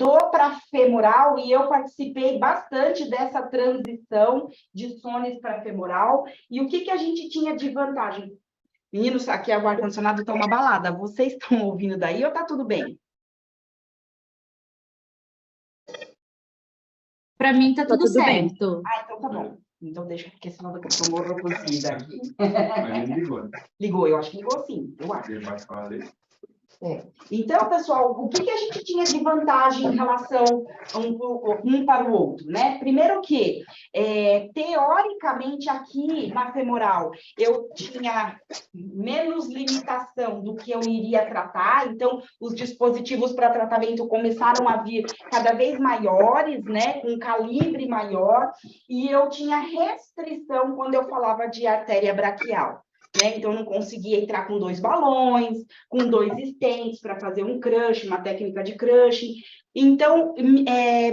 mudou para femoral e eu participei bastante dessa transição de Sones para femoral. E o que a gente tinha de vantagem? Meninos, aqui o ar-condicionado está uma balada. Vocês estão ouvindo daí ou está tudo bem? Para mim tá tudo certo. Ah, então tá bom. Então deixa, porque senão daqui a pouco eu morro cozida aqui. Mas ele ligou. Ligou, eu acho que ligou sim, eu acho. Ele vai falar dele. Então, pessoal, o que a gente tinha de vantagem em relação um para o outro, né? Primeiro que, teoricamente, aqui na femoral, eu tinha menos limitação do que eu iria tratar, então, os dispositivos para tratamento começaram a vir cada vez maiores, né? Com calibre maior, e eu tinha restrição quando eu falava de artéria braquial. Né? Então, não conseguia entrar com 2 balões, com 2 stents para fazer um crush, uma técnica de crushing. Então,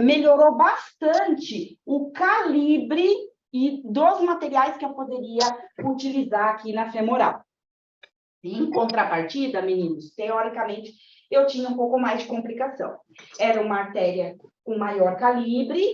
melhorou bastante o calibre e dos materiais que eu poderia utilizar aqui na femoral. Em contrapartida, meninos, teoricamente, eu tinha um pouco mais de complicação. Era uma artéria com maior calibre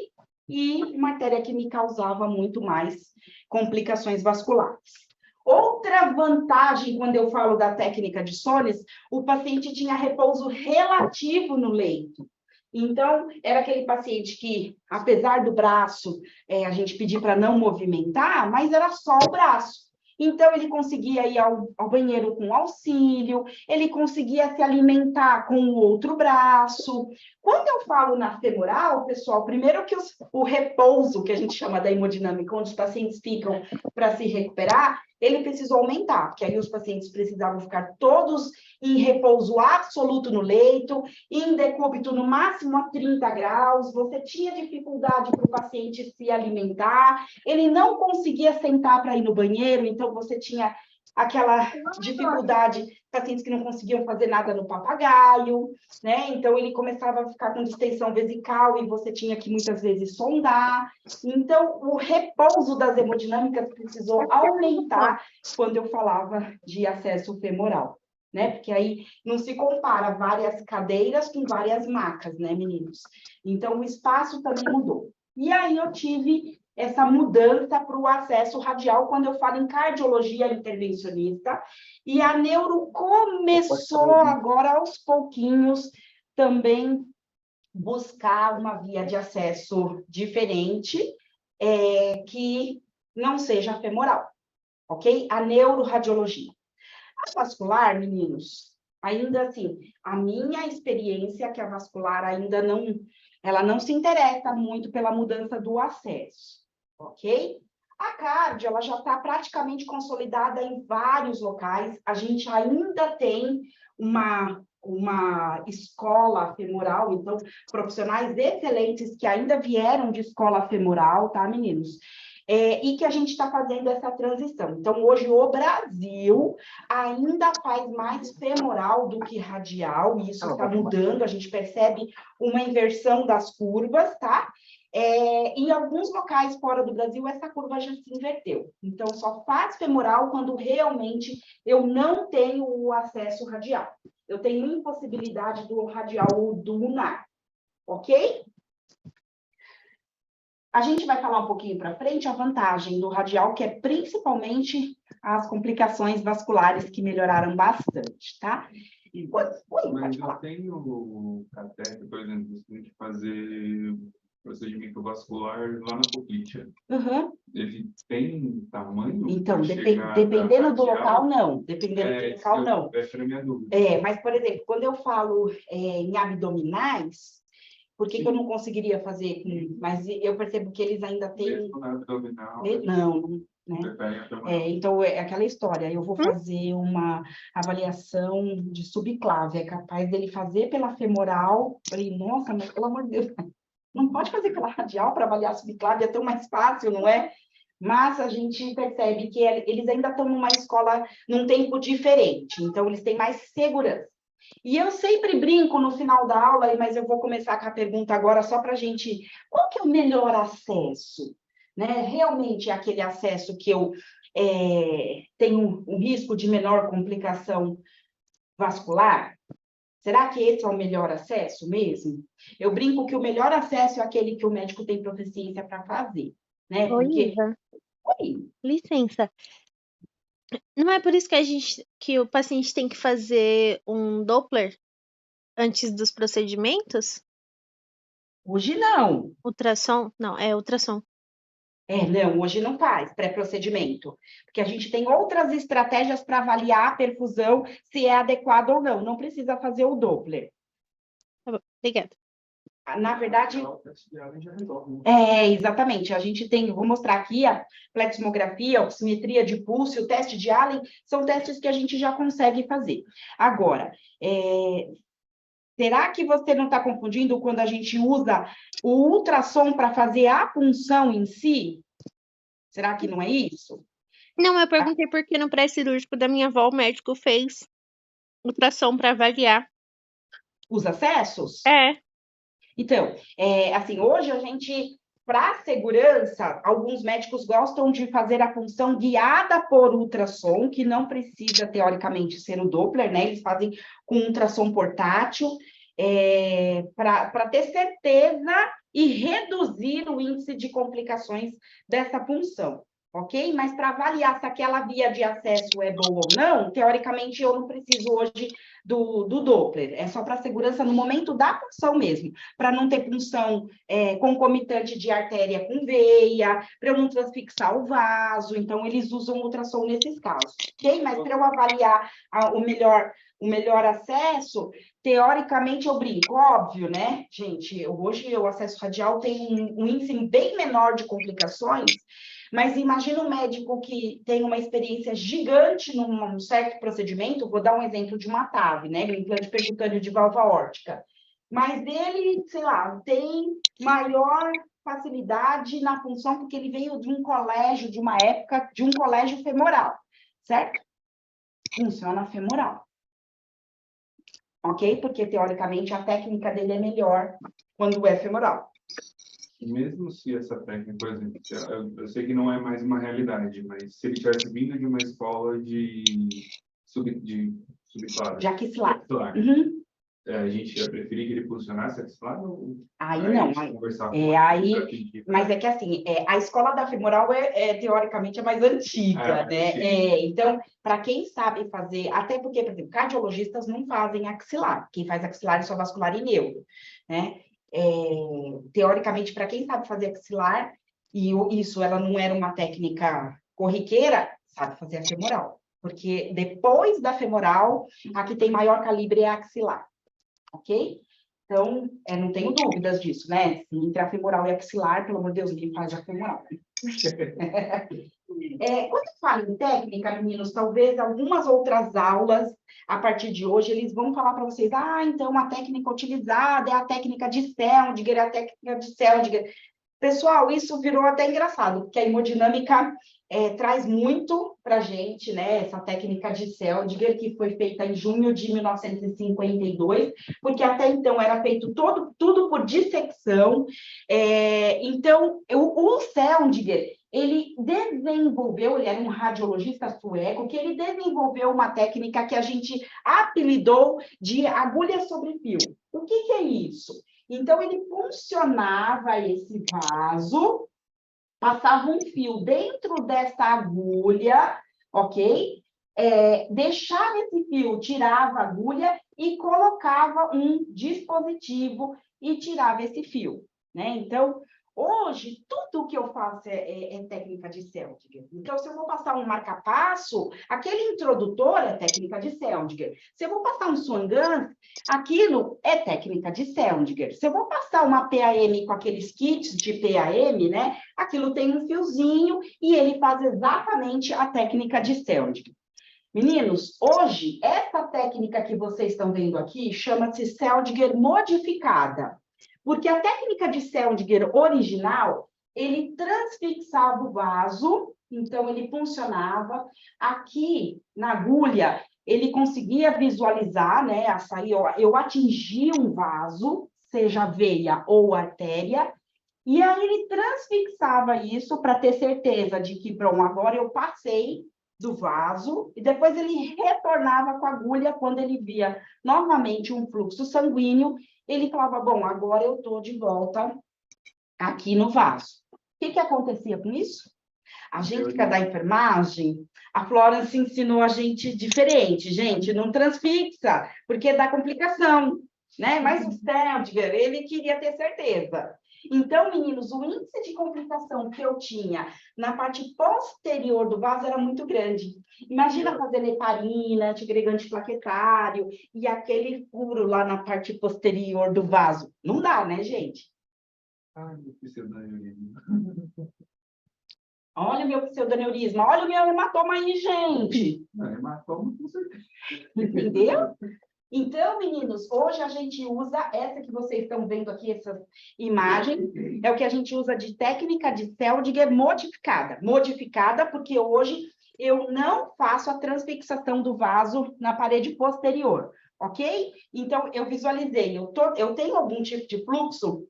e uma artéria que me causava muito mais complicações vasculares. Outra vantagem, quando eu falo da técnica de Sones, o paciente tinha repouso relativo no leito. Então, era aquele paciente que, apesar do braço, a gente pedir para não movimentar, mas era só o braço. Então, ele conseguia ir ao banheiro com auxílio, ele conseguia se alimentar com o outro braço. Quando eu falo na femoral, pessoal, primeiro que o repouso, que a gente chama da hemodinâmica, onde os pacientes ficam para se recuperar, ele precisou aumentar, porque aí os pacientes precisavam ficar todos em repouso absoluto no leito, em decúbito no máximo a 30 graus, você tinha dificuldade para o paciente se alimentar, ele não conseguia sentar para ir no banheiro, então você tinha aquela dificuldade, pacientes que não conseguiam fazer nada no papagaio, né? Então, ele começava a ficar com distensão vesical e você tinha que, muitas vezes, sondar. Então, o repouso das hemodinâmicas precisou aumentar quando eu falava de acesso femoral, né? Porque aí não se compara várias cadeiras com várias macas, né, meninos? Então, o espaço também mudou. E aí, eu tive essa mudança para o acesso radial quando eu falo em cardiologia intervencionista, e a neuro começou agora, aos pouquinhos, também buscar uma via de acesso diferente, que não seja femoral, ok? A neuroradiologia. A vascular, meninos, ainda assim, a minha experiência é que a vascular ainda não, ela não se interessa muito pela mudança do acesso. Ok? A cardio, ela já está praticamente consolidada em vários locais. A gente ainda tem uma escola femoral, então, profissionais excelentes que ainda vieram de escola femoral, tá, meninos? E que a gente está fazendo essa transição. Então, hoje, o Brasil ainda faz mais femoral do que radial, e isso está mudando, a gente percebe uma inversão das curvas, tá? Em alguns locais fora do Brasil, essa curva já se inverteu. Então, só faz femoral quando realmente eu não tenho o acesso radial. Eu tenho impossibilidade do radial ou do lunar, ok? A gente vai falar um pouquinho para frente a vantagem do radial, que é principalmente as complicações vasculares que melhoraram bastante, tá? Mas eu tenho catéter, por exemplo, você tem que fazer procedimento vascular lá na poplite. Uhum. Ele tem tamanho? Então, dependendo do local, não. Dependendo do local, não. Essa era a minha dúvida. Mas, por exemplo, quando eu falo em abdominais, por que eu não conseguiria fazer? Mas eu percebo que eles ainda têm... Mesmo na abdominal. Não, né? Então, é aquela história, eu vou fazer uma avaliação de subclave, é capaz dele fazer pela femoral, falei, nossa, mas pelo amor de Deus, não pode fazer pela radial para avaliar a subclave, é tão mais fácil, não é? Mas a gente percebe que eles ainda estão numa escola, num tempo diferente, então eles têm mais segurança. E eu sempre brinco no final da aula, mas eu vou começar com a pergunta agora só para a gente... Qual que é o melhor acesso? Né? Realmente é aquele acesso que eu tenho um risco de menor complicação vascular? Será que esse é o melhor acesso mesmo? Eu brinco que o melhor acesso é aquele que o médico tem proficiência para fazer, né? Oi, Porque... Iva, Oi, licença. Não é por isso que o paciente tem que fazer um Doppler antes dos procedimentos? hoje não. Ultrassom? Não, é ultrassom. Não, hoje não faz pré-procedimento, porque a gente tem outras estratégias para avaliar a perfusão, se é adequada ou não. Não precisa fazer o Doppler. Tá bom, obrigada. Na verdade, O teste de Allen já resolve, né? exatamente. A gente tem, vou mostrar aqui a pleximografia, a oximetria de pulso, o teste de Allen, são testes que a gente já consegue fazer. Agora, será que você não está confundindo quando a gente usa o ultrassom para fazer a punção em si? Será que não é isso? Não, eu perguntei porque no pré-cirúrgico da minha avó o médico fez ultrassom para avaliar. Os acessos? É, Então, assim, hoje a gente, para segurança, alguns médicos gostam de fazer a punção guiada por ultrassom, que não precisa, teoricamente, ser o Doppler, né? Eles fazem com ultrassom portátil, para ter certeza e reduzir o índice de complicações dessa punção, ok? Mas para avaliar se aquela via de acesso é boa ou não, teoricamente, eu não preciso hoje do Doppler, é só para segurança no momento da punção mesmo, para não ter punção concomitante de artéria com veia, para eu não transfixar o vaso, então eles usam ultrassom nesses casos, ok? Mas para eu avaliar o melhor acesso, teoricamente eu brinco, óbvio, né, gente? Hoje o acesso radial tem um índice bem menor de complicações, mas imagina um médico que tem uma experiência gigante num certo procedimento, vou dar um exemplo de uma TAV, né, um implante percutâneo de válvula aórtica, mas ele, sei lá, tem maior facilidade na função porque ele veio de um colégio, de uma época, de um colégio femoral, certo? Funciona femoral. Ok? Porque, teoricamente, a técnica dele é melhor quando é femoral. Mesmo se essa técnica, por exemplo, eu sei que não é mais uma realidade, mas se ele tivesse vindo de uma escola de subclasse, De axilar. axilar, Uhum. a gente ia preferir que ele funcionasse axilar ou Aí a não. gente conversar com Mas é que assim, a escola da femoral teoricamente é mais antiga, né? Então, para quem sabe fazer, até porque, por exemplo, cardiologistas não fazem axilar, quem faz axilar é só vascular e neuro, né? Teoricamente, para quem sabe fazer axilar, e isso ela não era uma técnica corriqueira, sabe fazer a femoral. Porque depois da femoral, a que tem maior calibre é a axilar, ok? Então, não tenho dúvidas disso, né? Se entre a femoral e a axilar, pelo amor de Deus, ninguém faz a femoral. Quando eu falo em técnica, meninos, talvez algumas outras aulas, a partir de hoje, eles vão falar para vocês, então a técnica utilizada é a técnica de Seldinger, é a técnica de Seldinger. Pessoal, isso virou até engraçado, porque a hemodinâmica traz muito para a gente, né, essa técnica de Seldinger, que foi feita em junho de 1952, porque até então era feito tudo por dissecção. Então, o Seldinger, ele era um radiologista sueco, que ele desenvolveu uma técnica que a gente apelidou de agulha sobre fio. O que é isso? Então, ele funcionava esse vaso, passava um fio dentro dessa agulha, ok? Deixava esse fio, tirava a agulha e colocava um dispositivo e tirava esse fio, né? Então, hoje, tudo que eu faço é técnica de Seldinger. Então, se eu vou passar um marca-passo, aquele introdutor é técnica de Seldinger. Se eu vou passar um Swan-Ganz, aquilo é técnica de Seldinger. Se eu vou passar uma PAM com aqueles kits de PAM, né? Aquilo tem um fiozinho e ele faz exatamente a técnica de Seldinger. Meninos, hoje, essa técnica que vocês estão vendo aqui chama-se Seldinger modificada. Porque a técnica de Seldinger original, ele transfixava o vaso, então ele funcionava. Aqui, na agulha, ele conseguia visualizar, né? Eu atingi um vaso, seja veia ou artéria, e aí ele transfixava isso para ter certeza de que, pronto, agora eu passei do vaso, e depois ele retornava com a agulha quando ele via novamente um fluxo sanguíneo, ele falava, bom, agora eu estou de volta aqui no vaso. O que acontecia com isso? A gente que é da enfermagem, a Florence ensinou a gente diferente, gente, não transfixa, porque dá complicação, né? Mas o Stedinger, ele queria ter certeza. Então, meninos, o índice de complicação que eu tinha na parte posterior do vaso era muito grande. Imagina fazer heparina, antiagregante plaquetário e aquele furo lá na parte posterior do vaso. Não dá, né, gente? Ai, meu pseudoneurismo. Olha o meu pseudoneurisma, olha o meu hematoma aí, gente. Não, hematoma com certeza. Entendeu? Então, meninos, hoje a gente usa essa que vocês estão vendo aqui, essa imagem, é o que a gente usa de técnica de Seldinger modificada. Modificada porque hoje eu não faço a transfixação do vaso na parede posterior, ok? Então, eu visualizei, eu tenho algum tipo de fluxo,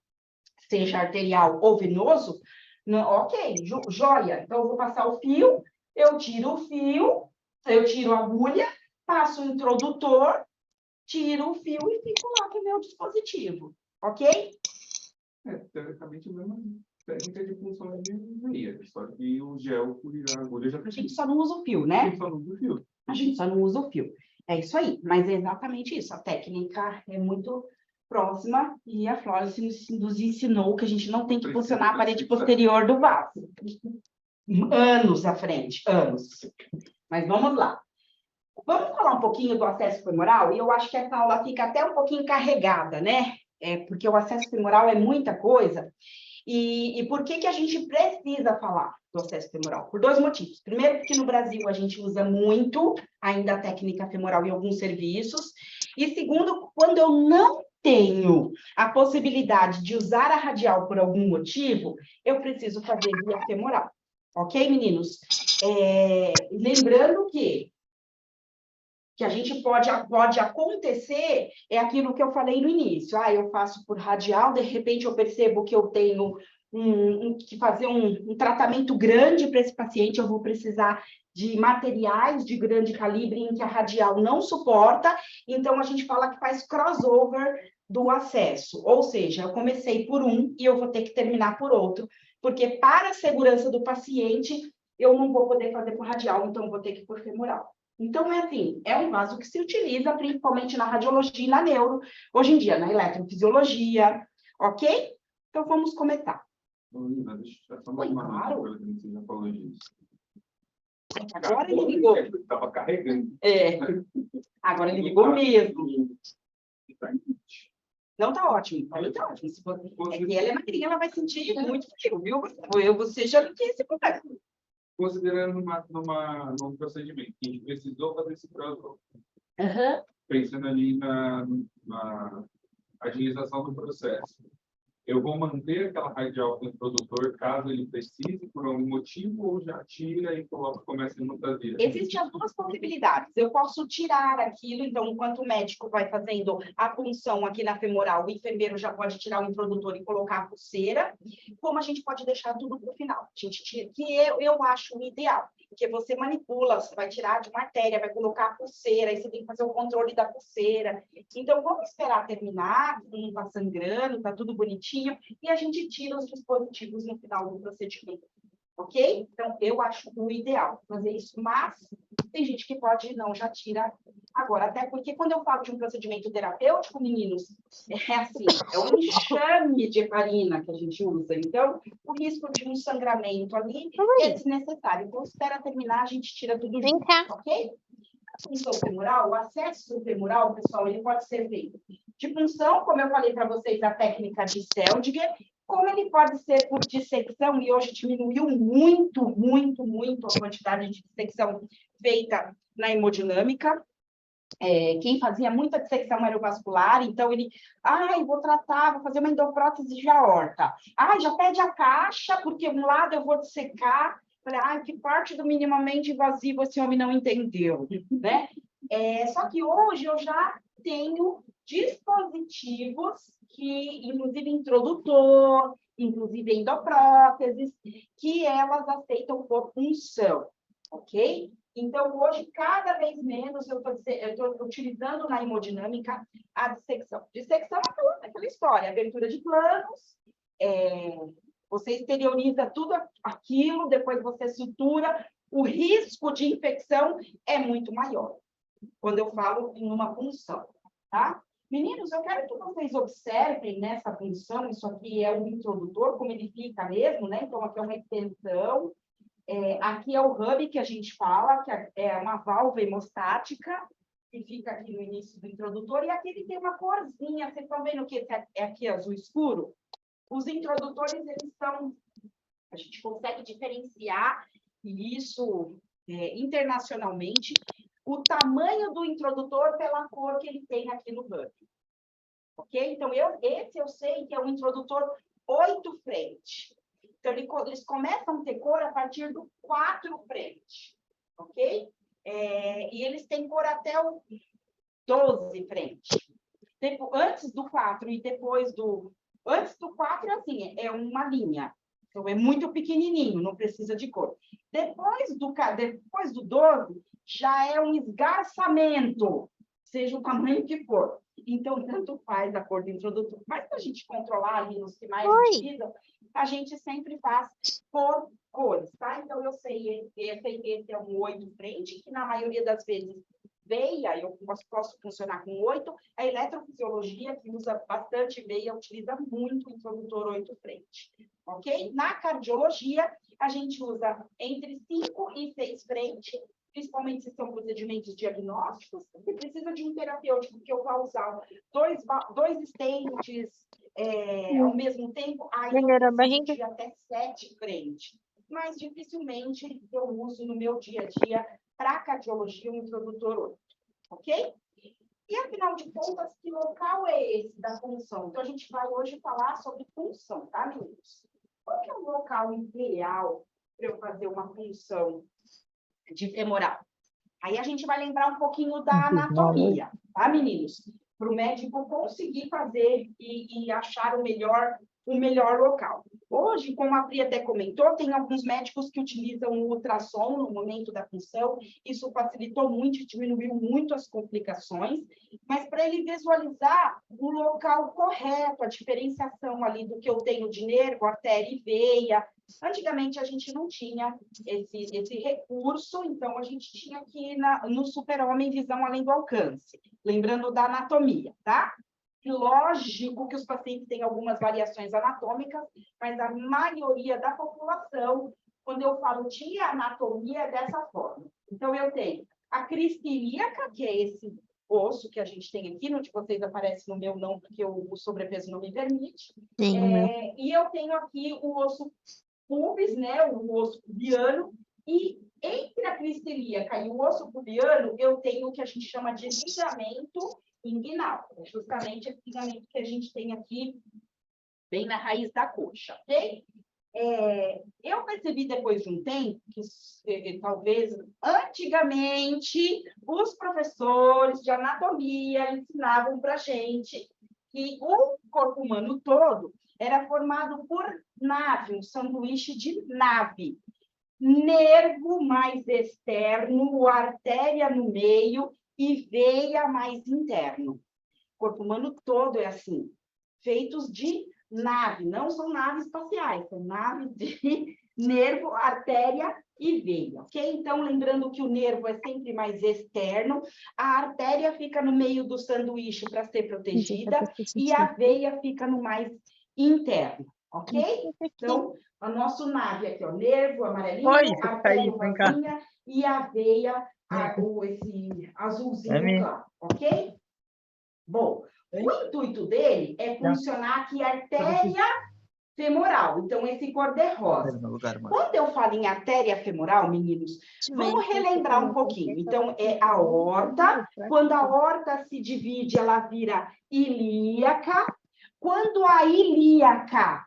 seja arterial ou venoso, ok, joia. Então, eu vou passar o fio, eu tiro o fio, eu tiro a agulha, passo o introdutor, tiro o fio e fico lá com o meu dispositivo, ok? Teoricamente, a mesma técnica de função de engenharia, só que o gel por a agulha já A gente só não usa o fio, né? A gente só não usa o fio. A gente só não usa o fio. É isso aí, mas é exatamente isso. A técnica é muito próxima e a Florence nos ensinou que a gente não tem que posicionar a parede posterior do vaso. Anos à frente, anos. Mas vamos lá. Vamos falar um pouquinho do acesso femoral? E eu acho que essa aula fica até um pouquinho carregada, né? Porque o acesso femoral é muita coisa. E por que a gente precisa falar do acesso femoral? Por dois motivos. Primeiro, porque no Brasil a gente usa muito ainda a técnica femoral em alguns serviços. E segundo, quando eu não tenho a possibilidade de usar a radial por algum motivo, eu preciso fazer via femoral. Ok, meninos? Lembrando que a gente pode acontecer, é aquilo que eu falei no início. Eu faço por radial, de repente eu percebo que eu tenho que fazer um tratamento grande para esse paciente, eu vou precisar de materiais de grande calibre em que a radial não suporta, então a gente fala que faz crossover do acesso, ou seja, eu comecei por um e eu vou ter que terminar por outro, porque para a segurança do paciente, eu não vou poder fazer por radial, então eu vou ter que ir por femoral. Então, é um vaso que se utiliza principalmente na radiologia e na neuro, hoje em dia, na eletrofisiologia, ok? Então, vamos começar. Claro. Agora ele ligou. Estava carregando. Agora ele ligou mesmo. Não, tá ótimo. Tá ótimo. Se você... É que ela é magrinha, ela vai sentir muito frio, viu? Você já não tinha esse problema. Considerando num procedimento que a gente precisou fazer esse crossover, pensando ali na agilização do processo, eu vou manter aquela radial com o produtor caso ele precise por algum motivo ou já tira e começa a montar vida? Existem as duas possibilidades. Eu posso tirar aquilo, então, enquanto o médico vai fazendo a punção aqui na femoral, o enfermeiro já pode tirar o introdutor e colocar a pulseira, como a gente pode deixar tudo para o final. A gente tira, que eu acho o ideal, porque você manipula, você vai tirar de uma artéria, vai colocar a pulseira, aí você tem que fazer o controle da pulseira. Então, vamos esperar terminar, não está sangrando, está tudo bonitinho, e a gente tira os dispositivos no final do procedimento, ok? Então, eu acho o ideal fazer isso, mas tem gente que pode não, já tira agora, até porque quando eu falo de um procedimento terapêutico, meninos, é um enxame de heparina que a gente usa, então, o risco de um sangramento ali é desnecessário. Então, espera terminar, a gente tira tudo junto, ok? A punção femoral, o acesso femoral, pessoal, ele pode ser feito de punção, como eu falei para vocês, a técnica de Seldinger, como ele pode ser por dissecção, e hoje diminuiu muito, muito, muito a quantidade de dissecção feita na hemodinâmica. Quem fazia muita dissecção aerovascular, então ele, vou tratar, vou fazer uma endoprótese de aorta. Já pede a caixa, porque um lado eu vou dissecar. Falei, que parte do minimamente invasivo esse homem não entendeu, né? Só que hoje eu já tenho dispositivos que, inclusive introdutor, inclusive endopróteses, que elas aceitam por punção, ok? Então, hoje, cada vez menos, eu estou utilizando na hemodinâmica a dissecção. Dissecção é aquela história, abertura de planos, você exterioriza tudo aquilo, depois você sutura, o risco de infecção é muito maior, quando eu falo em uma punção, tá? Meninos, eu quero que vocês observem nessa punção, isso aqui é um introdutor, como ele fica mesmo, né? Então, aqui é uma extensão, aqui é o hub que a gente fala, que é uma válvula hemostática, que fica aqui no início do introdutor, e aqui ele tem uma corzinha, vocês estão vendo que é aqui azul escuro? Os introdutores, eles são, a gente consegue diferenciar isso internacionalmente, o tamanho do introdutor pela cor que ele tem aqui no hub. Ok? Então, esse eu sei que é um introdutor 8 frente. Então, eles começam a ter cor a partir do 4 frente. Ok? E eles têm cor até o 12 frente. Antes do 4 e depois do... Antes do 4 é assim, é uma linha. Então, é muito pequenininho, não precisa de cor. Depois do 12, já é um esgarçamento, seja o tamanho que for. Então, tanto faz a cor do introdutor. Mas, para a gente controlar ali nos que mais utilizam, a gente sempre faz por cores, tá? Então, eu sei que esse é um 8 frente, que na maioria das vezes veia, eu posso funcionar com 8. A eletrofisiologia, que usa bastante veia, utiliza muito o introdutor 8 frente. Ok? Na cardiologia, a gente usa entre 5 e 6 frente, principalmente se são procedimentos diagnósticos, e precisa de um terapêutico que eu vou usar dois stents ao mesmo tempo, aí eu preciso de até 7 frente. Mas dificilmente eu uso no meu dia a dia para cardiologia um introdutor 8, ok? E, afinal de contas, que local é esse da punção? Então, a gente vai hoje falar sobre punção, tá, meninos? Qual que é o local ideal para eu fazer uma punção de femoral? Aí a gente vai lembrar um pouquinho da anatomia, tá, meninos? Para o médico conseguir fazer e achar o melhor local. Hoje, como a Pri até comentou, tem alguns médicos que utilizam o ultrassom no momento da punção. Isso facilitou muito e diminuiu muito as complicações. Mas para ele visualizar o local correto, a diferenciação ali do que eu tenho de nervo, artéria e veia. Antigamente, a gente não tinha esse recurso, então a gente tinha aqui no Super-Homem Visão Além do Alcance. Lembrando da anatomia, tá? Lógico que os pacientes têm algumas variações anatômicas, mas a maioria da população, quando eu falo de anatomia, é dessa forma. Então, eu tenho a crista ilíaca, que é esse osso que a gente tem aqui, no de vocês aparece no meu não, porque o sobrepeso não me permite. E eu tenho aqui o osso pubis, né, o osso pubiano, e entre a crista ilíaca e o osso pubiano, eu tenho o que a gente chama de ligamento inguinal, justamente esse ligamento que a gente tem aqui, bem na raiz da coxa, ok? Eu percebi depois de um tempo que talvez antigamente os professores de anatomia ensinavam para a gente que o corpo humano todo era formado por nave, um sanduíche de nave. Nervo mais externo, artéria no meio e veia mais interno. O corpo humano todo é assim, feitos de nave, não são naves espaciais, são naves de nervo, artéria e veia, ok? Então, lembrando que o nervo é sempre mais externo, a artéria fica no meio do sanduíche para ser protegida e a veia fica no mais interno, ok? Então, o nosso nave aqui, ó, nervo amarelinho, artéria rosinha e a veia, esse azulzinho claro, ok? Bom, o intuito dele é funcionar aqui a artéria femoral, então esse cor-de-rosa. Quando eu falo em artéria femoral, meninos, vamos relembrar um pouquinho. Então, é a aorta, quando a aorta se divide, ela vira ilíaca. Quando a ilíaca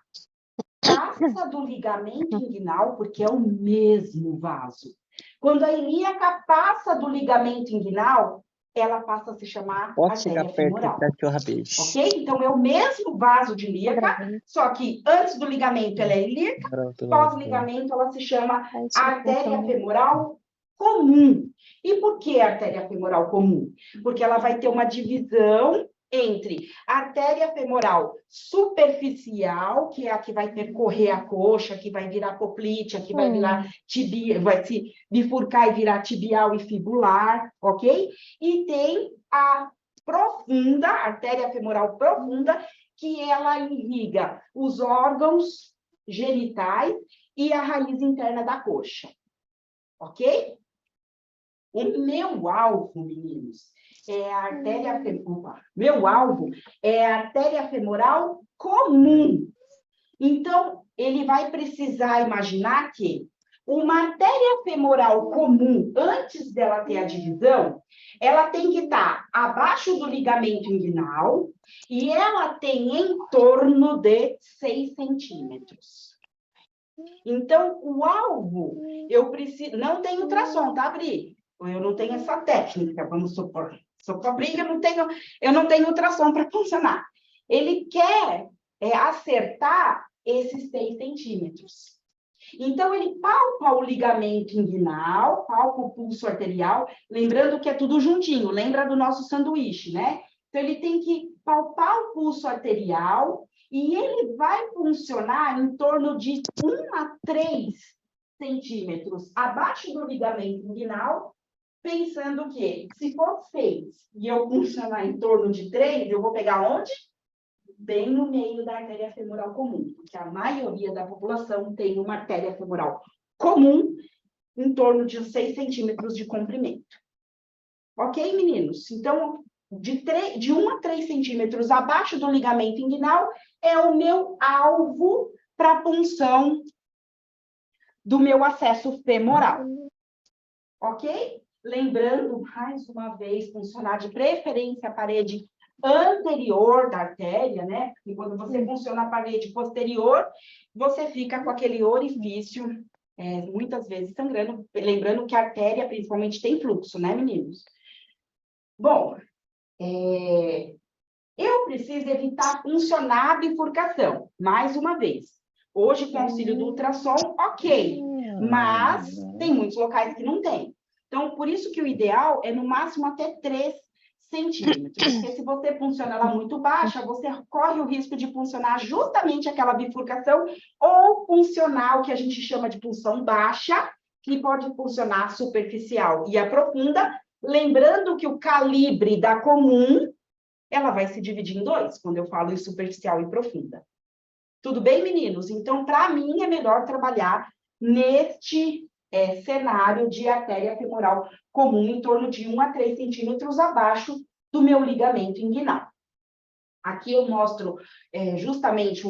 passa do ligamento inguinal, porque é o mesmo vaso. Quando a ilíaca passa do ligamento inguinal, ela passa a se chamar artéria femoral. Ok? Então, é o mesmo vaso de ilíaca, só que antes do ligamento ela é ilíaca, pós-ligamento ela se chama artéria femoral comum. E por que artéria femoral comum? Porque ela vai ter uma divisão entre a artéria femoral superficial, que é a que vai percorrer a coxa, que vai virar poplítea, que vai virar tibia, vai se bifurcar e virar tibial e fibular, ok? E tem a profunda, a artéria femoral profunda, que ela irriga os órgãos genitais e a raiz interna da coxa, ok? O meu alvo, meninos, é a artéria femoral. Meu alvo é a artéria femoral comum. Então, ele vai precisar imaginar que uma artéria femoral comum, antes dela ter a divisão, ela tem que estar abaixo do ligamento inguinal e ela tem em torno de 6 centímetros. Então, o alvo, eu preciso... Não tem ultrassom, tá, Bri? Eu não tenho essa técnica, vamos supor. Sou pobrinha, eu não tenho ultrassom para funcionar. Ele quer acertar esses 6 centímetros. Então, ele palpa o ligamento inguinal, palpa o pulso arterial, lembrando que é tudo juntinho, lembra do nosso sanduíche, né? Então, ele tem que palpar o pulso arterial e ele vai funcionar em torno de 1 a 3 centímetros abaixo do ligamento inguinal, pensando que, se for 6 e eu funcionar em torno de 3, eu vou pegar onde? Bem no meio da artéria femoral comum, porque a maioria da população tem uma artéria femoral comum em torno de 6 centímetros de comprimento. Ok, meninos? Então, de 1 a 3 centímetros abaixo do ligamento inguinal é o meu alvo para a punção do meu acesso femoral. Ok? Lembrando, mais uma vez, funcionar de preferência a parede anterior da artéria, né? E quando você funciona a parede posterior, você fica com aquele orifício, muitas vezes sangrando, lembrando que a artéria principalmente tem fluxo, né, meninos? Bom, eu preciso evitar funcionar a bifurcação, mais uma vez. Hoje, com o auxílio do ultrassom, ok, mas tem muitos locais que não tem. Então, por isso que o ideal é, no máximo, até 3 centímetros. Porque se você funciona ela muito baixa, você corre o risco de funcionar justamente aquela bifurcação ou funcionar o que a gente chama de punção baixa, que pode funcionar superficial e a profunda, lembrando que o calibre da comum, ela vai se dividir em 2, quando eu falo em superficial e profunda. Tudo bem, meninos? Então, para mim, é melhor trabalhar neste cenário de artéria femoral comum, em torno de 1 a 3 centímetros abaixo do meu ligamento inguinal. Aqui eu mostro justamente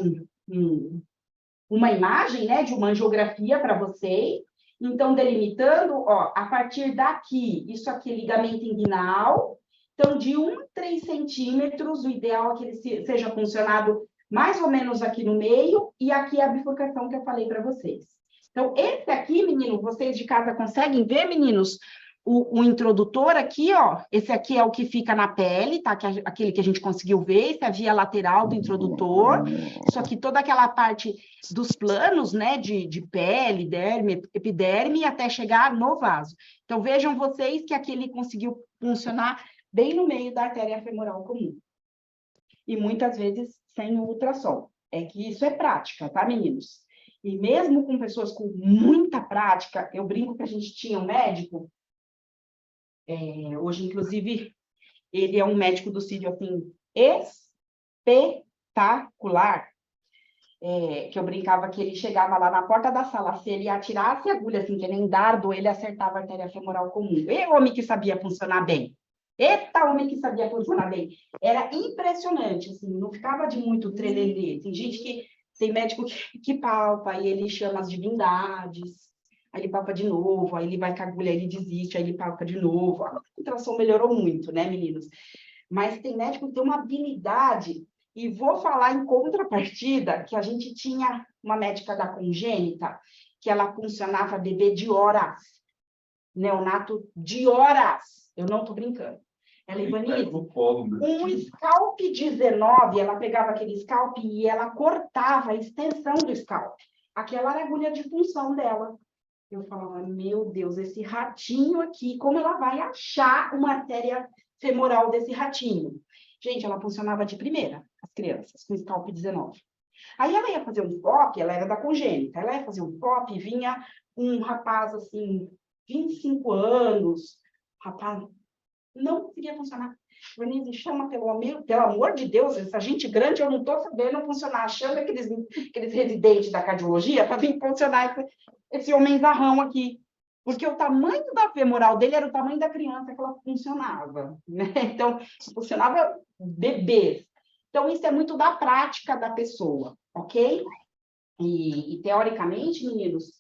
uma imagem, né, de uma angiografia para vocês. Então, delimitando, ó, a partir daqui, isso aqui é ligamento inguinal. Então, de 1 a 3 centímetros, o ideal é que ele seja funcionado mais ou menos aqui no meio, e aqui é a bifurcação que eu falei para vocês. Então, esse aqui, menino, vocês de casa conseguem ver, meninos? O introdutor aqui, ó, esse aqui é o que fica na pele, tá? Que é aquele que a gente conseguiu ver, essa é a via lateral do introdutor. Isso aqui, toda aquela parte dos planos, né, de pele, derme, epiderme, até chegar no vaso. Então, vejam vocês que aqui ele conseguiu funcionar bem no meio da artéria femoral comum. E muitas vezes sem o ultrassom. É que isso é prática, tá, meninos? E mesmo com pessoas com muita prática, eu brinco que a gente tinha um médico, hoje, inclusive, ele é um médico do cílio, assim, espetacular, que eu brincava que ele chegava lá na porta da sala, se ele atirasse a agulha, assim, que nem dardo, ele acertava a artéria femoral comum. E homem que sabia funcionar bem. Eita, homem que sabia funcionar bem. Era impressionante, assim, não ficava de muito trelelê. Tem gente que, tem médico que palpa, e ele chama as divindades, aí ele palpa de novo, aí ele vai com a agulha, ele desiste, aí ele palpa de novo. A ultrassom melhorou muito, né, meninos? Mas tem médico que tem uma habilidade, e vou falar em contrapartida, que a gente tinha uma médica da congênita, que ela funcionava bebê de horas, neonato de horas, eu não tô brincando. Ela, Ivanise, um scalp 19, ela pegava aquele scalp e ela cortava a extensão do scalp. Aquela era a agulha de punção dela. Eu falava, meu Deus, esse ratinho aqui, como ela vai achar uma artéria femoral desse ratinho? Gente, ela funcionava de primeira, as crianças, com Scalp 19. Aí ela ia fazer um FOP, ela era da congênita, ela ia fazer um FOP, vinha um rapaz, assim, 25 anos, rapaz, não conseguia funcionar. Vanessa, chama pelo amor de Deus, essa gente grande, eu não estou sabendo funcionar. Chama aqueles residentes da cardiologia para vir funcionar esse homenzarrão aqui. Porque o tamanho da femoral dele era o tamanho da criança que ela funcionava, né? Então, funcionava bebês. Então, isso é muito da prática da pessoa, ok? E teoricamente, meninos,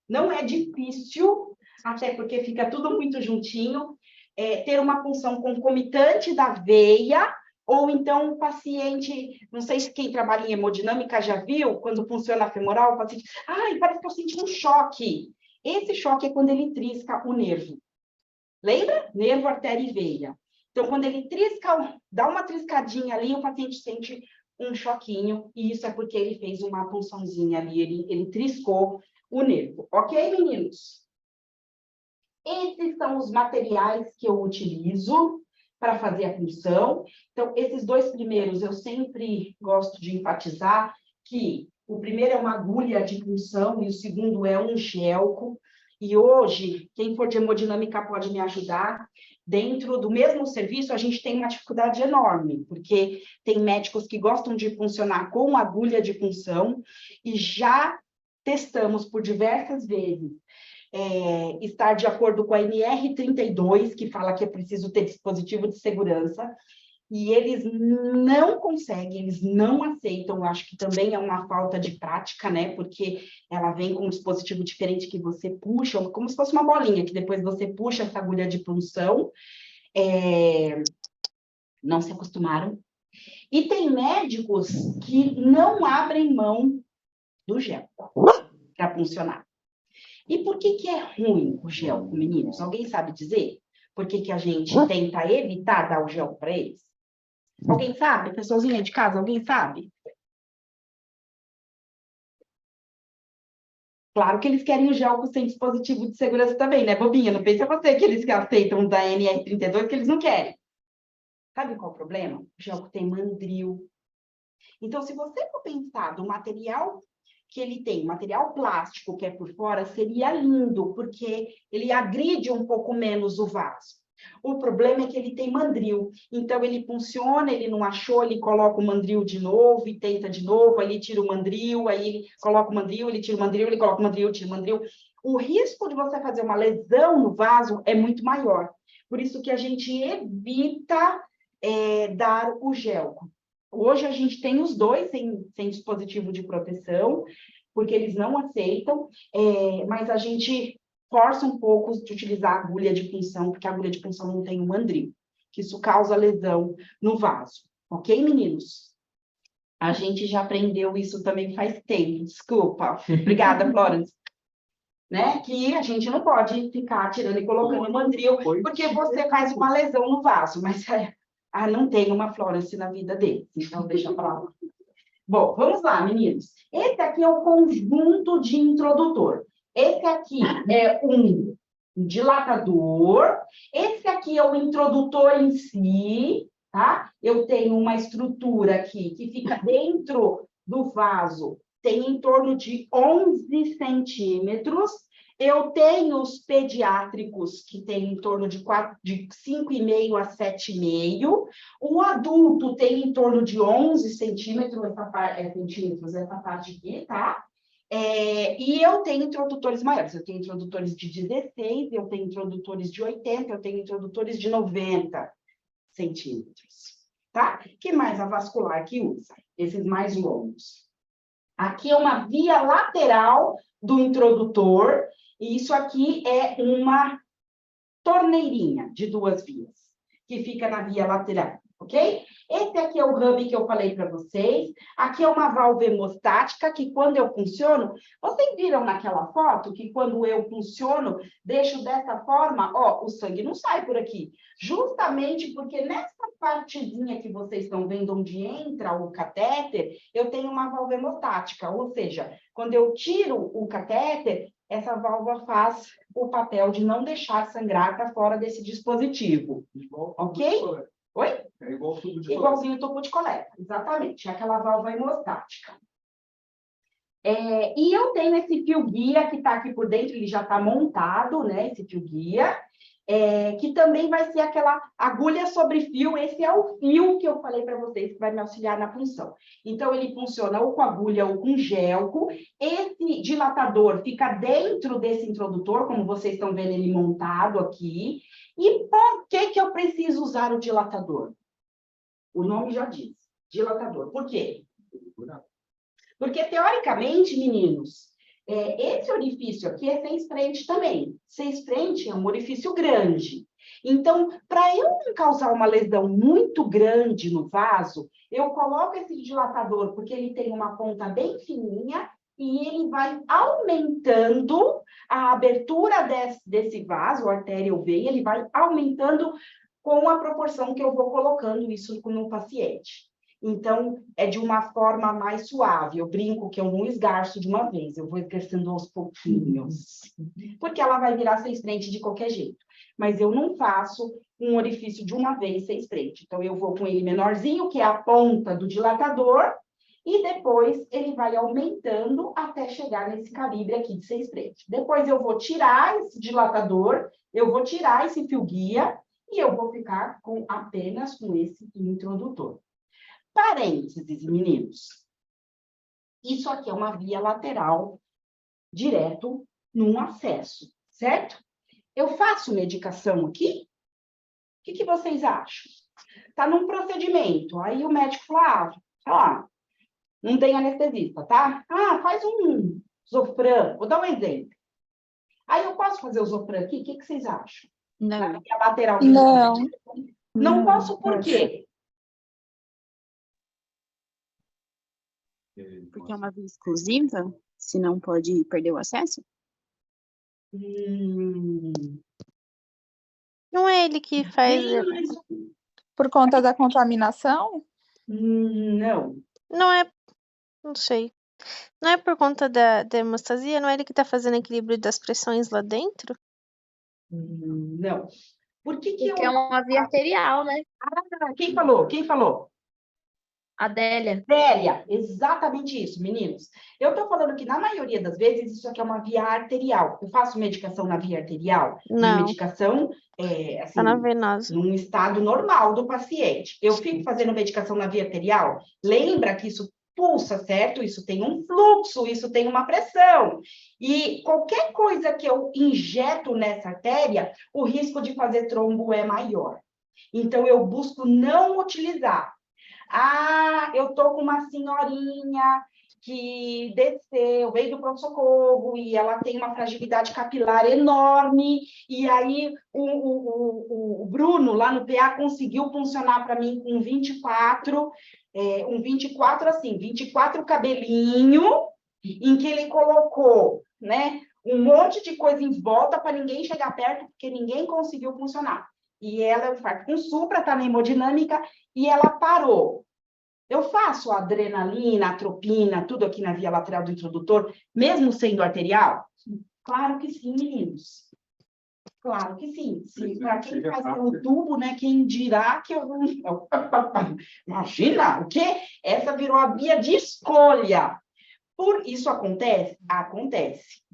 não é difícil, até porque fica tudo muito juntinho, ter uma punção concomitante da veia, ou então o paciente, não sei se quem trabalha em hemodinâmica já viu, quando funciona a femoral, o paciente, ai, parece que eu senti um choque. Esse choque é quando ele trisca o nervo. Lembra? Nervo, artéria e veia. Então, quando ele trisca, dá uma triscadinha ali, o paciente sente um choquinho, e isso é porque ele fez uma punçãozinha ali, ele triscou o nervo. Ok, meninos? Esses são os materiais que eu utilizo para fazer a punção. Então, esses dois primeiros, eu sempre gosto de enfatizar que o primeiro é uma agulha de punção e o segundo é um gelco. E hoje, quem for de hemodinâmica pode me ajudar. Dentro do mesmo serviço, a gente tem uma dificuldade enorme, porque tem médicos que gostam de funcionar com agulha de punção e já testamos por diversas vezes estar de acordo com a NR32, que fala que é preciso ter dispositivo de segurança, e eles não conseguem, eles não aceitam, eu acho que também é uma falta de prática, né, porque ela vem com um dispositivo diferente que você puxa, como se fosse uma bolinha, que depois você puxa essa agulha de punção, não se acostumaram. E tem médicos que não abrem mão do gel para funcionar. E por que é ruim o gel, meninos? Alguém sabe dizer? Por que a gente tenta evitar dar o gel para eles? Alguém sabe? Pessoalzinha de casa, alguém sabe? Claro que eles querem o gel sem dispositivo de segurança também, né, bobinha? Não pensa você que eles aceitam da NR32 que eles não querem. Sabe qual é o problema? O gel tem mandril. Então, se você for pensar do material que ele tem, material plástico que é por fora, seria lindo, porque ele agride um pouco menos o vaso. O problema é que ele tem mandril, então ele funciona, ele não achou, ele coloca o mandril de novo e tenta de novo, aí ele tira o mandril, aí ele coloca o mandril, ele tira o mandril, ele coloca o mandril, tira o mandril. O risco de você fazer uma lesão no vaso é muito maior, por isso que a gente evita dar o gel. Hoje a gente tem os dois sem dispositivo de proteção, porque eles não aceitam, mas a gente força um pouco de utilizar a agulha de punção, porque a agulha de punção não tem um mandril, que isso causa lesão no vaso. Ok, meninos? A gente já aprendeu isso também faz tempo, desculpa. Obrigada, Florence. Né? Que a gente não pode ficar tirando e colocando mandril, porque você faz uma lesão no vaso, mas não tem uma Florence na vida deles, então deixa pra lá. Bom, vamos lá, meninos. Esse aqui é o conjunto de introdutor. Esse aqui é um dilatador. Esse aqui é o introdutor em si, tá? Eu tenho uma estrutura aqui que fica dentro do vaso, tem em torno de 11 centímetros. Eu tenho os pediátricos, que tem em torno de 5,5 a 7,5. O adulto tem em torno de 11 centímetros, essa parte aqui, tá? E eu tenho introdutores maiores. Eu tenho introdutores de 16, eu tenho introdutores de 80, eu tenho introdutores de 90 centímetros, tá? Que mais a vascular que usa? Esses mais longos. Aqui é uma via lateral do introdutor, e isso aqui é uma torneirinha de 2 vias, que fica na via lateral. ok? Esse aqui é o hub que eu falei para vocês. Aqui é uma válvula hemostática que quando eu funciono, vocês viram naquela foto que quando eu funciono, deixo dessa forma, ó, o sangue não sai por aqui. Justamente porque nessa partezinha que vocês estão vendo onde entra o catéter, eu tenho uma válvula hemostática, ou seja, quando eu tiro o catéter, essa válvula faz o papel de não deixar sangrar para fora desse dispositivo, ok? Oi? É igual o tubo de coleta. Igualzinho o tubo de coleta, exatamente, aquela válvula hemostática. E eu tenho esse fio guia que está aqui por dentro, ele já está montado, né? Esse fio guia, que também vai ser aquela agulha sobre fio. Esse é o fio que eu falei para vocês que vai me auxiliar na função. Então, ele funciona ou com agulha ou com gelco. Esse dilatador fica dentro desse introdutor, como vocês estão vendo ele montado aqui. E por que eu preciso usar o dilatador? O nome já diz, dilatador. Por quê? Porque, teoricamente, meninos, esse orifício aqui é 6 frente também. 6 frente é um orifício grande. Então, para eu não causar uma lesão muito grande no vaso, eu coloco esse dilatador, porque ele tem uma ponta bem fininha, e ele vai aumentando a abertura desse vaso, artéria ou veia, ele vai aumentando com a proporção que eu vou colocando isso no paciente. Então, é de uma forma mais suave. Eu brinco que eu não esgarço de uma vez, eu vou esgarçando aos pouquinhos. Porque ela vai virar 6 frente de qualquer jeito. Mas eu não faço um orifício de uma vez 6 frente. Então, eu vou com ele menorzinho, que é a ponta do dilatador, e depois ele vai aumentando até chegar nesse calibre aqui de 6 frente. Depois eu vou tirar esse dilatador, eu vou tirar esse fio guia, e eu vou ficar apenas com esse introdutor. Parênteses, meninos. Isso aqui é uma via lateral direto num acesso, certo? Eu faço medicação aqui? O que vocês acham? Tá num procedimento, aí o médico fala, sei lá, não tem anestesista, tá? Faz um Zofran, vou dar um exemplo. Aí eu posso fazer o Zofran aqui? O que vocês acham? Não. Na via lateral. Não. Não posso por quê? Porque é uma via exclusiva, se não pode perder o acesso? Não é ele que faz. Por conta da contaminação? Não. Não é. Não sei. Não é por conta da hemostasia? Não é ele que está fazendo equilíbrio das pressões lá dentro? Não. Por que Porque é uma via arterial, né? Quem falou? Quem falou? Adélia. Adélia, exatamente isso, meninos. Eu estou falando que, na maioria das vezes, isso aqui é uma via arterial. Eu faço medicação na via arterial? Não. Minha medicação é, assim, Tá na venosa. num estado normal do paciente. Eu fico fazendo medicação na via arterial? Lembra que isso pulsa, certo? Isso tem um fluxo, isso tem uma pressão. E qualquer coisa que eu injeto nessa artéria, o risco de fazer trombo é maior. Então, eu busco não utilizar. Eu tô com uma senhorinha que desceu, veio do pronto-socorro e ela tem uma fragilidade capilar enorme, e aí o Bruno, lá no PA, conseguiu funcionar para mim com 24, um 24 assim, 24 cabelinho, em que ele colocou, né, um monte de coisa em volta para ninguém chegar perto, porque ninguém conseguiu funcionar. E ela é um infarto com supra, está na hemodinâmica, e ela parou. Eu faço a adrenalina, a atropina, tudo aqui na via lateral do introdutor, mesmo sendo arterial? Claro que sim, meninos. Claro que sim. Para quem faz pelo tubo, né, quem dirá que eu... Imagina, o quê? Essa virou a via de escolha. Por isso acontece? Acontece.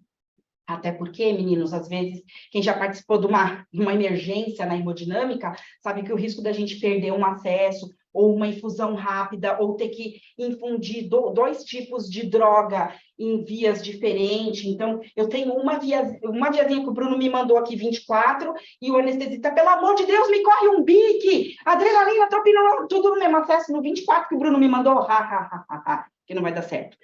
Até porque, meninos, às vezes, quem já participou de uma emergência na hemodinâmica, sabe que o risco da gente perder um acesso, ou uma infusão rápida, ou ter que infundir 2 tipos de droga em vias diferentes. Então, eu tenho uma viazinha que o Bruno me mandou aqui, 24, e o anestesista, pelo amor de Deus, me corre um bique, adrenalina, atropina, tudo no mesmo acesso, no 24 que o Bruno me mandou, que não vai dar certo.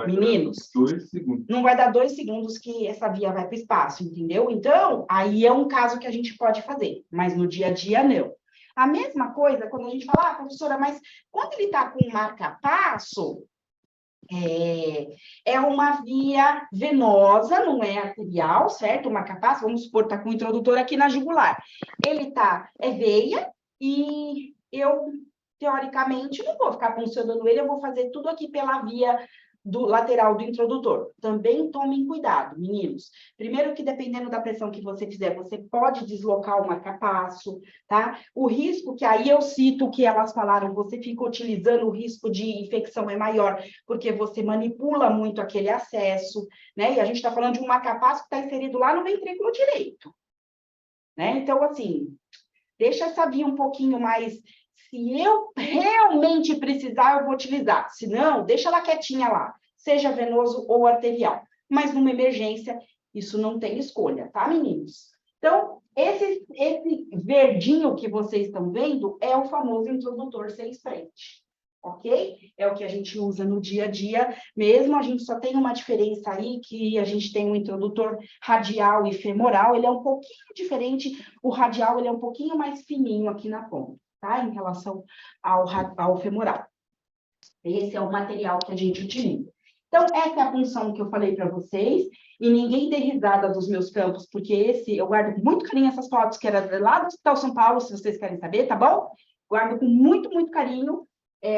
Meninos, 2 segundos. Não vai dar 2 segundos que essa via vai para o espaço, entendeu? Então, aí é um caso que a gente pode fazer, mas no dia a dia, não. A mesma coisa quando a gente fala, professora, mas quando ele está com marca-passo, é uma via venosa, não é arterial, certo? O marca-passo, vamos supor, está com o introdutor aqui na jugular. Ele é veia, e eu, teoricamente, não vou ficar funcionando ele, eu vou fazer tudo aqui pela via do lateral do introdutor. Também tomem cuidado, meninos. Primeiro que, dependendo da pressão que você fizer, você pode deslocar o marca-passo, tá? O risco, que aí eu cito o que elas falaram, você fica utilizando, o risco de infecção é maior, porque você manipula muito aquele acesso, né? E a gente está falando de um marca-passo que está inserido lá no ventrículo direito, né? Então, assim, deixa essa via um pouquinho mais... Se eu realmente precisar, eu vou utilizar. Se não, deixa ela quietinha lá, seja venoso ou arterial. Mas numa emergência, isso não tem escolha, tá, meninos? Então, esse verdinho que vocês estão vendo é o famoso introdutor 6 frente, ok? É o que a gente usa no dia a dia mesmo. A gente só tem uma diferença aí, que a gente tem um introdutor radial e femoral, ele é um pouquinho diferente. O radial, ele é um pouquinho mais fininho aqui na ponta, tá? Em relação ao femoral. Esse é o material que a gente utiliza. Então, essa é a função que eu falei para vocês, e ninguém dê risada dos meus campos, porque eu guardo com muito carinho essas fotos, que era lá do Hospital São Paulo, se vocês querem saber, tá bom? Guardo com muito, muito carinho,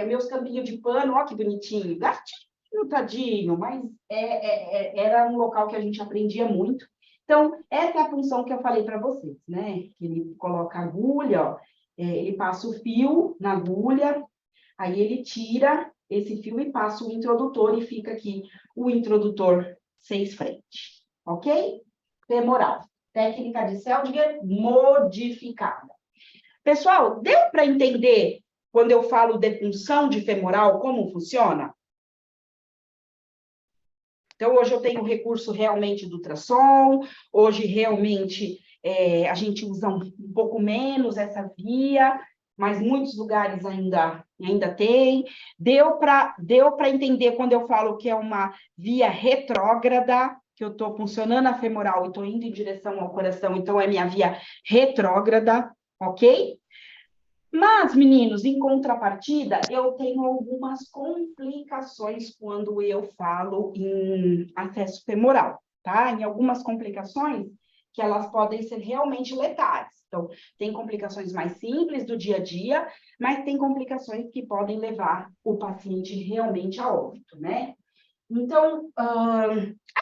meus campinhos de pano, ó que bonitinho, gatinho, tadinho, mas era um local que a gente aprendia muito. Então, essa é a função que eu falei para vocês, né? Que ele coloca a agulha, ó, ele passa o fio na agulha, aí ele tira esse fio e passa o introdutor, e fica aqui o introdutor 6 frente, ok? Femoral. Técnica de Seldinger modificada. Pessoal, deu para entender, quando eu falo de punção de femoral, como funciona? Então, hoje eu tenho recurso realmente do ultrassom, hoje realmente a gente usa um pouco menos essa via, mas muitos lugares ainda tem. Deu para entender quando eu falo que é uma via retrógrada, que eu estou funcionando a femoral e estou indo em direção ao coração, então é minha via retrógrada, ok? Mas, meninos, em contrapartida, eu tenho algumas complicações quando eu falo em acesso femoral, tá? Em algumas complicações que elas podem ser realmente letais. Então, tem complicações mais simples do dia a dia, mas tem complicações que podem levar o paciente realmente a óbito, né? Então, a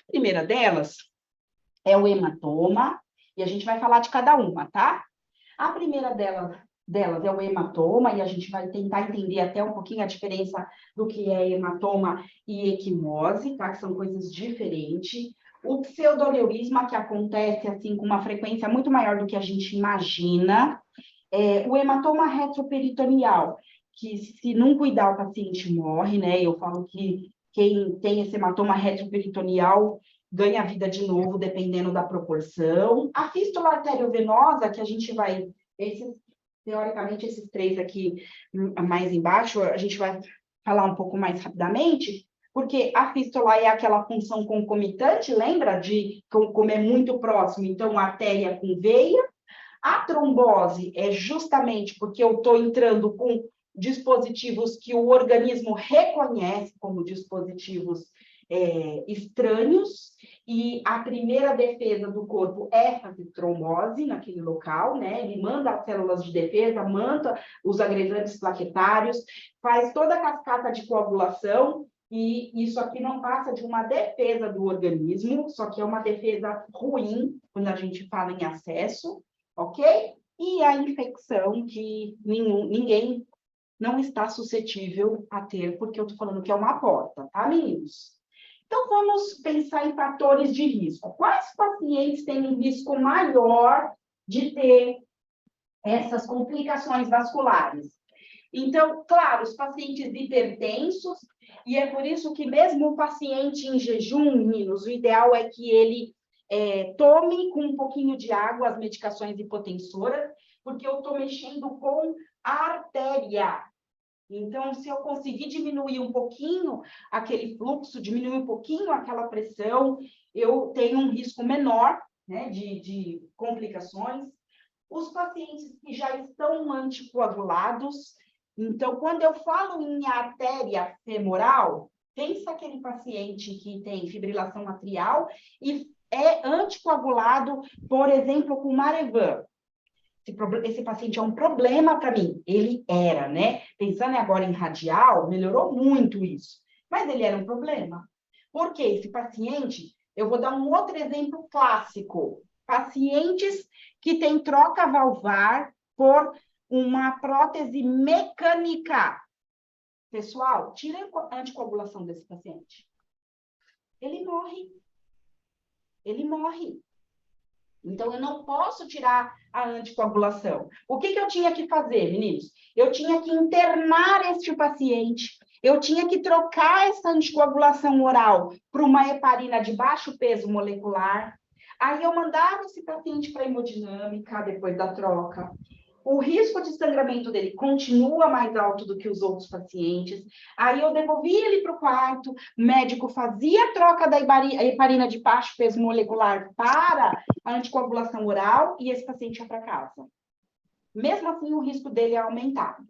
primeira delas é o hematoma, e a gente vai falar de cada uma, tá? A primeira delas é o hematoma, e a gente vai tentar entender até um pouquinho a diferença do que é hematoma e equimose, tá? Que são coisas diferentes. O pseudoneurisma, que acontece assim com uma frequência muito maior do que a gente imagina. O hematoma retroperitoneal, que se não cuidar o paciente morre, né? Eu falo que quem tem esse hematoma retroperitoneal ganha vida de novo, dependendo da proporção. A fístula arteriovenosa, que a gente vai... teoricamente, esses 3 aqui mais embaixo, a gente vai falar um pouco mais rapidamente, porque a fístula é aquela função concomitante, lembra de como é muito próximo, então artéria com veia. A trombose é justamente porque eu estou entrando com dispositivos que o organismo reconhece como dispositivos estranhos, e a primeira defesa do corpo é fazer trombose naquele local, né? Ele manda as células de defesa, manda os agregantes plaquetários, faz toda a cascata de coagulação, e isso aqui não passa de uma defesa do organismo, só que é uma defesa ruim, quando a gente fala em acesso, ok? E a infecção que ninguém não está suscetível a ter, porque eu estou falando que é uma porta, tá, meninos? Então, vamos pensar em fatores de risco. Quais pacientes têm um risco maior de ter essas complicações vasculares? Então, claro, os pacientes hipertensos, e é por isso que mesmo o paciente em jejum, meninos, o ideal é que ele tome com um pouquinho de água as medicações hipotensoras, porque eu estou mexendo com a artéria. Então, se eu conseguir diminuir um pouquinho aquele fluxo, diminuir um pouquinho aquela pressão, eu tenho um risco menor, né, de complicações. Os pacientes que já estão anticoagulados, então, quando eu falo em artéria femoral, pensa aquele paciente que tem fibrilação atrial e é anticoagulado, por exemplo, com Marevan. Esse paciente é um problema para mim. Ele era, né? Pensando agora em radial, melhorou muito isso. Mas ele era um problema. Por quê? Esse paciente, eu vou dar um outro exemplo clássico. Pacientes que têm troca valvar por uma prótese mecânica. Pessoal, tira a anticoagulação desse paciente. Ele morre. Ele morre. Então, eu não posso tirar a anticoagulação. O que eu tinha que fazer, meninos? Eu tinha que internar este paciente, eu tinha que trocar essa anticoagulação oral para uma heparina de baixo peso molecular. Aí eu mandava esse paciente para a hemodinâmica depois da troca. O risco de sangramento dele continua mais alto do que os outros pacientes. Aí eu devolvia ele para o quarto, o médico fazia a troca da heparina de baixo peso molecular para a anticoagulação oral e esse paciente ia para casa. Mesmo assim, o risco dele é aumentado.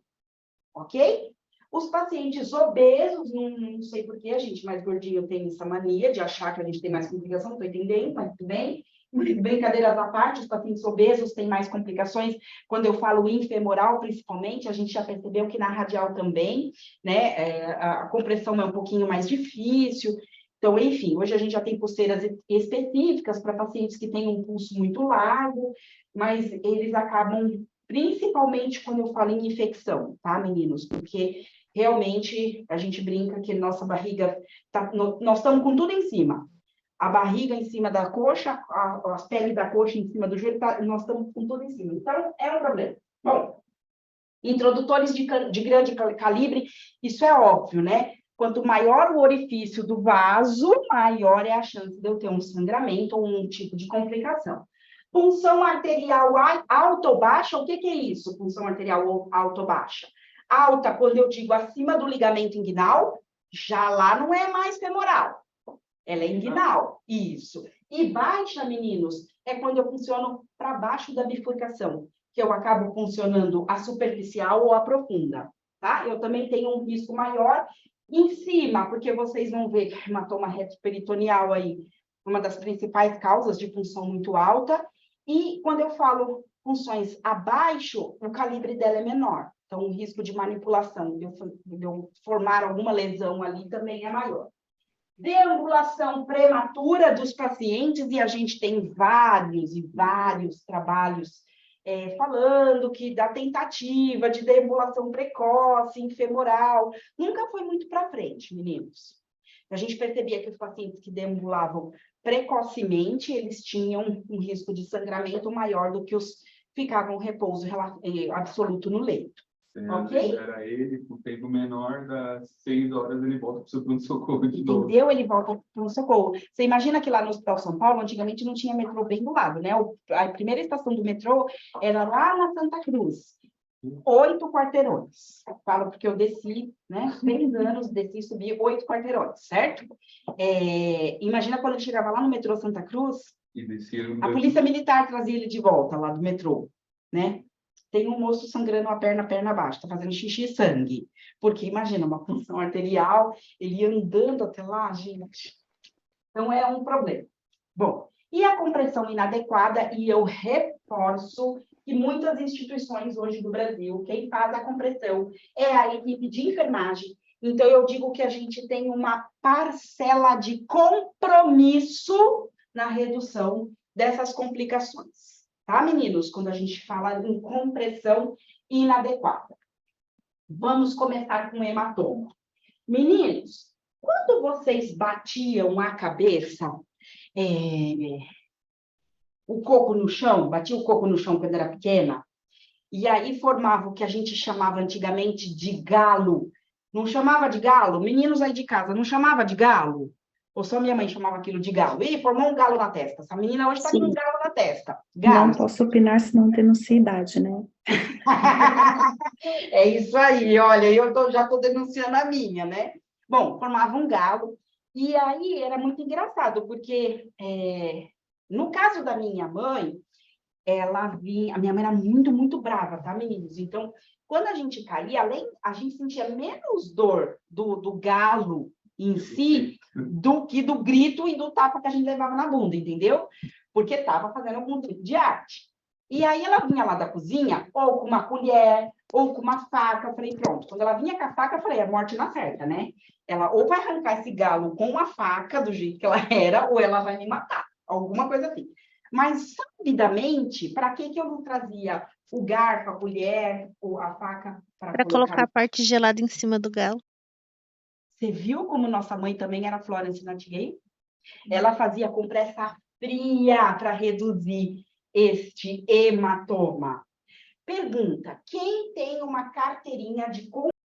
Ok? Os pacientes obesos, não sei por que a gente mais gordinho tem essa mania de achar que a gente tem mais complicação, estou entendendo, mas tudo bem. Brincadeiras à parte, os pacientes obesos têm mais complicações. Quando eu falo em femoral, principalmente, a gente já percebeu que na radial também, né, a compressão é um pouquinho mais difícil. Então, enfim, hoje a gente já tem pulseiras específicas para pacientes que têm um pulso muito largo, mas eles acabam, principalmente quando eu falo em infecção, tá, meninos? Porque realmente a gente brinca que nossa barriga, nós estamos com tudo em cima. A barriga em cima da coxa, as peles da coxa em cima do joelho, nós estamos com tudo em cima. Então, é um problema. Bom, introdutores de grande calibre, isso é óbvio, né? Quanto maior o orifício do vaso, maior é a chance de eu ter um sangramento ou um tipo de complicação. Punção arterial alta ou baixa, o que é isso? Punção arterial alta ou baixa? Alta, quando eu digo acima do ligamento inguinal, já lá não é mais femoral. Ela é inguinal, isso. E baixa, meninos, é quando eu funciono para baixo da bifurcação, que eu acabo funcionando a superficial ou a profunda, tá? Eu também tenho um risco maior em cima, porque vocês vão ver que hematoma retroperitoneal aí, uma das principais causas de função muito alta, e quando eu falo funções abaixo, o calibre dela é menor. Então, o risco de manipulação, de eu formar alguma lesão ali também é maior. Deambulação prematura dos pacientes, e a gente tem vários e vários trabalhos falando que da tentativa de deambulação precoce, infemoral, nunca foi muito para frente, meninos. A gente percebia que os pacientes que deambulavam precocemente, eles tinham um risco de sangramento maior do que os que ficavam em repouso absoluto no leito. Ok? Era ele, com o tempo menor, das 6 horas ele volta para o seu pronto-socorro de novo. Entendeu? Ele volta para o pronto-socorro. Você imagina que lá no Hospital São Paulo, antigamente não tinha metrô bem do lado, né? A primeira estação do metrô era lá na Santa Cruz. 8 quarteirões. Falo porque eu desci, né? 3 anos, desci e subi 8 quarteirões, certo? Imagina quando ele chegava lá no metrô Santa Cruz, a polícia militar trazia ele de volta lá do metrô, né? Tem um moço sangrando a perna abaixo, tá fazendo xixi e sangue. Porque, imagina, uma função arterial, ele andando até lá, gente. Então, é um problema. Bom, e a compressão inadequada, e eu reforço que muitas instituições hoje do Brasil, quem faz a compressão é a equipe de enfermagem. Então, eu digo que a gente tem uma parcela de compromisso na redução dessas complicações. Tá, meninos? Quando a gente fala em compressão inadequada. Vamos começar com hematoma. Meninos, quando vocês batiam a cabeça, o coco no chão, batia o coco no chão quando era pequena, e aí formava o que a gente chamava antigamente de galo. Não chamava de galo? Meninos aí de casa, não chamava de galo? Ou só minha mãe chamava aquilo de galo? Ih, formou um galo na testa. Essa menina hoje está com um galo na testa. Galo. Não posso opinar se não denuncio idade, né? É isso aí, olha, já estou denunciando a minha, né? Bom, formava um galo. E aí era muito engraçado, porque no caso da minha mãe, ela vinha... A minha mãe era muito, muito brava, tá, meninos? Então, quando a gente caía, a gente sentia menos dor do galo em si do que do grito e do tapa que a gente levava na bunda, entendeu? Porque estava fazendo algum tipo de arte. E aí ela vinha lá da cozinha, ou com uma colher, ou com uma faca. Eu falei, pronto. Quando ela vinha com a faca, eu falei, a morte não certa, né? Ela ou vai arrancar esse galo com uma faca, do jeito que ela era, ou ela vai me matar. Alguma coisa assim. Mas, sabidamente, para que eu não trazia o garfo, a colher, ou a faca Para colocar a parte gelada em cima do galo. Você viu como nossa mãe também era Florence Nightingale? Ela fazia compressa fria para reduzir este hematoma. Pergunta: quem tem uma carteirinha de